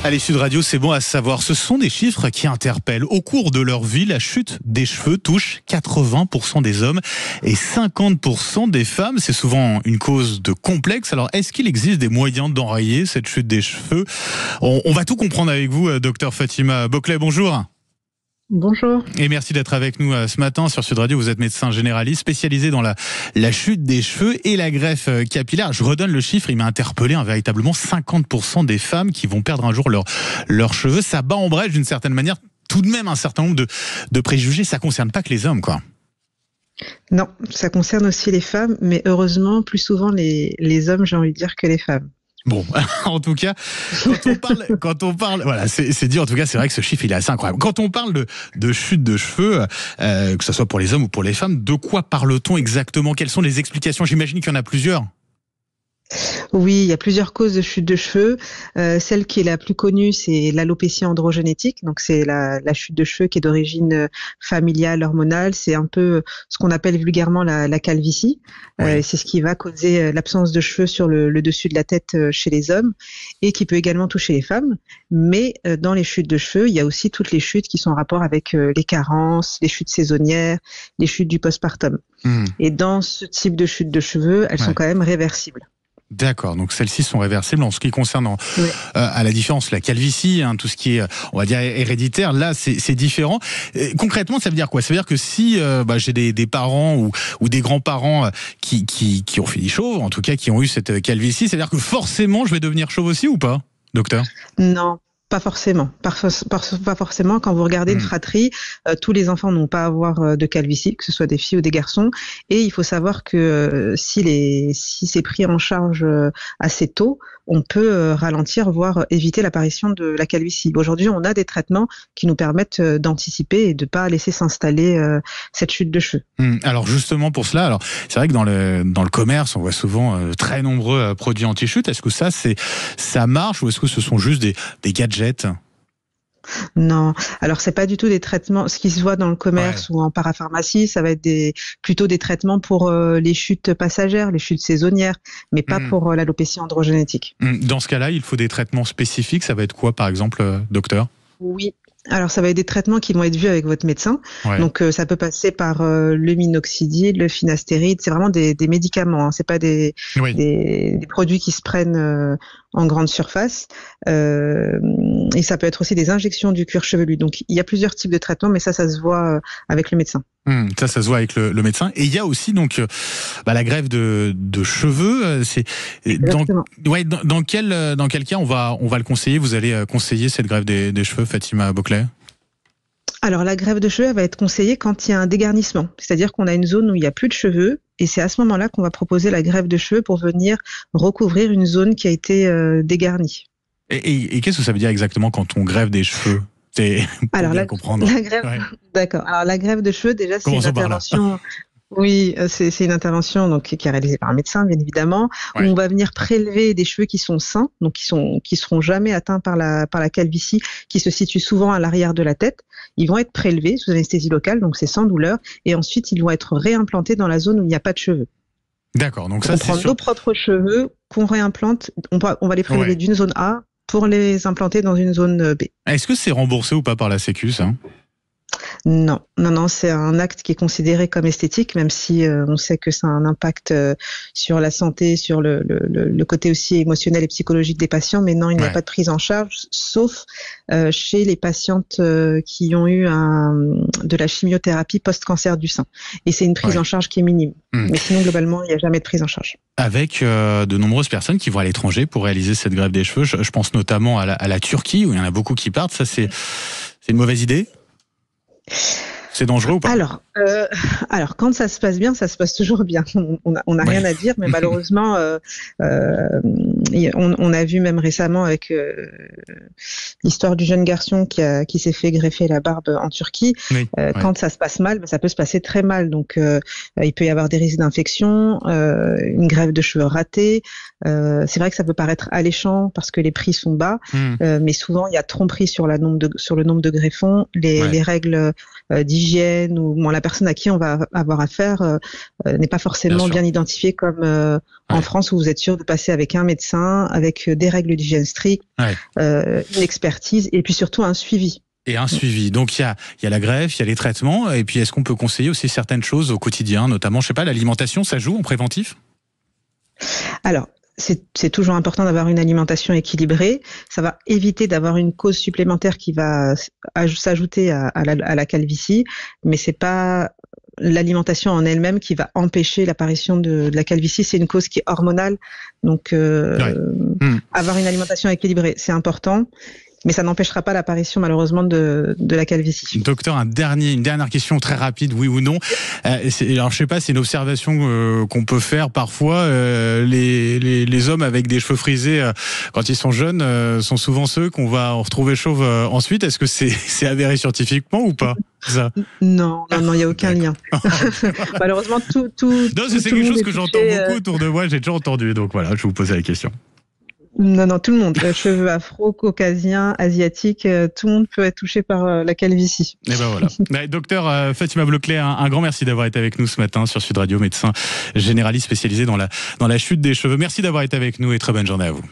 Allez, Sud Radio, c'est bon à savoir. Ce sont des chiffres qui interpellent. Au cours de leur vie, la chute des cheveux touche 80% des hommes et 50% des femmes. C'est souvent une cause de complexe. Alors, est-ce qu'il existe des moyens d'enrayer cette chute des cheveux ? On va tout comprendre avec vous, docteur Fatima Boclet. Bonjour. Bonjour. Et merci d'être avec nous ce matin sur Sud Radio. Vous êtes médecin généraliste spécialisé dans la chute des cheveux et la greffe capillaire. Je redonne le chiffre, il m'a interpellé, véritablement 50% des femmes qui vont perdre un jour leurs cheveux. Ça bat en brèche d'une certaine manière tout de même un certain nombre de préjugés. Ça ne concerne pas que les hommes, quoi. Non, ça concerne aussi les femmes, mais heureusement plus souvent les hommes, j'ai envie de dire, que les femmes. Bon, en tout cas, quand on parle, voilà, c'est dit. En tout cas, c'est vrai que ce chiffre, il est assez incroyable. Quand on parle de chute de cheveux, que ce soit pour les hommes ou pour les femmes, de quoi parle-t-on exactement ? Quelles sont les explications ? J'imagine qu'il y en a plusieurs. Oui, il y a plusieurs causes de chute de cheveux. Celle qui est la plus connue, c'est l'alopécie androgénétique. Donc, c'est la chute de cheveux qui est d'origine familiale, hormonale. C'est un peu ce qu'on appelle vulgairement la calvitie. Oui. C'est ce qui va causer l'absence de cheveux sur le dessus de la tête chez les hommes et qui peut également toucher les femmes. Mais dans les chutes de cheveux, il y a aussi toutes les chutes qui sont en rapport avec les carences, les chutes saisonnières, les chutes du postpartum. Et dans ce type de chute de cheveux, elles sont quand même réversibles. D'accord, donc celles-ci sont réversibles en ce qui concerne, à la différence, la calvitie, tout ce qui est, on va dire, héréditaire, là, c'est différent. Concrètement, ça veut dire quoi ? Ça veut dire que si j'ai des parents ou des grands-parents qui ont fini chauve, en tout cas qui ont eu cette calvitie, ça veut dire que forcément, je vais devenir chauve aussi ou pas, docteur ? Non. Pas forcément. Pas forcément. Quand vous regardez une fratrie, tous les enfants n'ont pas à avoir de calvitie, que ce soit des filles ou des garçons. Et il faut savoir que si c'est pris en charge assez tôt, on peut ralentir, voire éviter l'apparition de la calvitie. Aujourd'hui, on a des traitements qui nous permettent d'anticiper et de pas laisser s'installer cette chute de cheveux. Alors justement pour cela, c'est vrai que dans le commerce, on voit souvent très nombreux produits anti-chute. Est-ce que ça marche ou est-ce que ce sont juste des gadgets ? Non, alors c'est pas du tout des traitements. Ce qui se voit dans le commerce ou en parapharmacie, ça va être plutôt des traitements pour les chutes passagères, les chutes saisonnières, mais pas pour l'alopécie androgénétique. Dans ce cas-là, il faut des traitements spécifiques. Ça va être quoi, par exemple, docteur ? Oui. Alors, ça va être des traitements qui vont être vus avec votre médecin. Donc, ça peut passer par le minoxidil, le finastéride. C'est vraiment des médicaments. C'est pas des produits qui se prennent en grande surface. Et ça peut être aussi des injections du cuir chevelu. Donc, il y a plusieurs types de traitements, mais ça se voit avec le médecin. Ça se voit avec le médecin. Et il y a aussi donc la greffe de cheveux. Dans quel cas on va le conseiller ? Vous allez conseiller cette greffe des cheveux, Fatima Boclet ? Alors, la greffe de cheveux elle va être conseillée quand il y a un dégarnissement. C'est-à-dire qu'on a une zone où il n'y a plus de cheveux. Et c'est à ce moment-là qu'on va proposer la greffe de cheveux pour venir recouvrir une zone qui a été dégarnie. Et qu'est-ce que ça veut dire exactement quand on greffe des cheveux ? Alors, comprendre. La greffe, d'accord. Alors, la greffe de cheveux, déjà, c'est une intervention. Oui, c'est une intervention donc qui est réalisée par un médecin, bien évidemment, où on va venir prélever des cheveux qui sont sains, donc qui seront jamais atteints par la calvitie, qui se situe souvent à l'arrière de la tête. Ils vont être prélevés sous anesthésie locale, donc c'est sans douleur, et ensuite ils vont être réimplantés dans la zone où il n'y a pas de cheveux. D'accord, donc ça c'est sûr. On prend nos propres cheveux qu'on réimplante, on va les prélever d'une zone A pour les implanter dans une zone B. Est-ce que c'est remboursé ou pas par la Sécu, ça ? Non, c'est un acte qui est considéré comme esthétique, même si on sait que ça a un impact sur la santé, sur le côté aussi émotionnel et psychologique des patients, mais non, il n'y a pas de prise en charge, sauf chez les patientes qui ont eu de la chimiothérapie post-cancer du sein. Et c'est une prise en charge qui est minime. Mais sinon, globalement, il n'y a jamais de prise en charge. Avec de nombreuses personnes qui vont à l'étranger pour réaliser cette greffe des cheveux, je pense notamment à la Turquie, où il y en a beaucoup qui partent. Ça, c'est une mauvaise idée ? C'est dangereux ou pas ? Alors, quand ça se passe bien, ça se passe toujours bien. On n'a rien à dire, mais malheureusement, on a vu même récemment avec l'histoire du jeune garçon qui s'est fait greffer la barbe en Turquie. Quand ça se passe mal, ça peut se passer très mal. Donc, il peut y avoir des risques d'infection, une greffe de cheveux ratée. C'est vrai que ça peut paraître alléchant parce que les prix sont bas, mais souvent il y a tromperie sur le nombre de greffons. Les règles d'hygiène d'hygiène ou la personne à qui on va avoir affaire n'est pas forcément bien identifiée comme en France où vous êtes sûr de passer avec un médecin, avec des règles d'hygiène strictes, une expertise et puis surtout un suivi. Et un suivi. Donc il y a la greffe, il y a les traitements, et puis est-ce qu'on peut conseiller aussi certaines choses au quotidien, notamment, je sais pas, l'alimentation, ça joue en préventif ? Alors, c'est toujours important d'avoir une alimentation équilibrée. Ça va éviter d'avoir une cause supplémentaire qui va s'ajouter à la calvitie, mais c'est pas l'alimentation en elle-même qui va empêcher l'apparition de la calvitie. C'est une cause qui est hormonale. Donc, avoir une alimentation équilibrée, c'est important. Mais ça n'empêchera pas l'apparition, malheureusement, de la calvitie. Docteur, une dernière question très rapide, oui ou non. Alors, je sais pas, c'est une observation qu'on peut faire parfois. Les hommes avec des cheveux frisés, quand ils sont jeunes, sont souvent ceux qu'on va retrouver chauves ensuite. Est-ce que c'est avéré scientifiquement ou pas, ça ? Non, il n'y a aucun lien. Malheureusement, tout. Non, c'est quelque chose que j'entends beaucoup autour de moi. J'ai déjà entendu. Donc voilà, je vous posais la question. Non, tout le monde. Cheveux afro, caucasiens, asiatiques, tout le monde peut être touché par la calvitie. Et ben voilà. Docteur Fatima Bloclet, un grand merci d'avoir été avec nous ce matin sur Sud Radio, médecin généraliste spécialisé dans la chute des cheveux. Merci d'avoir été avec nous et très bonne journée à vous.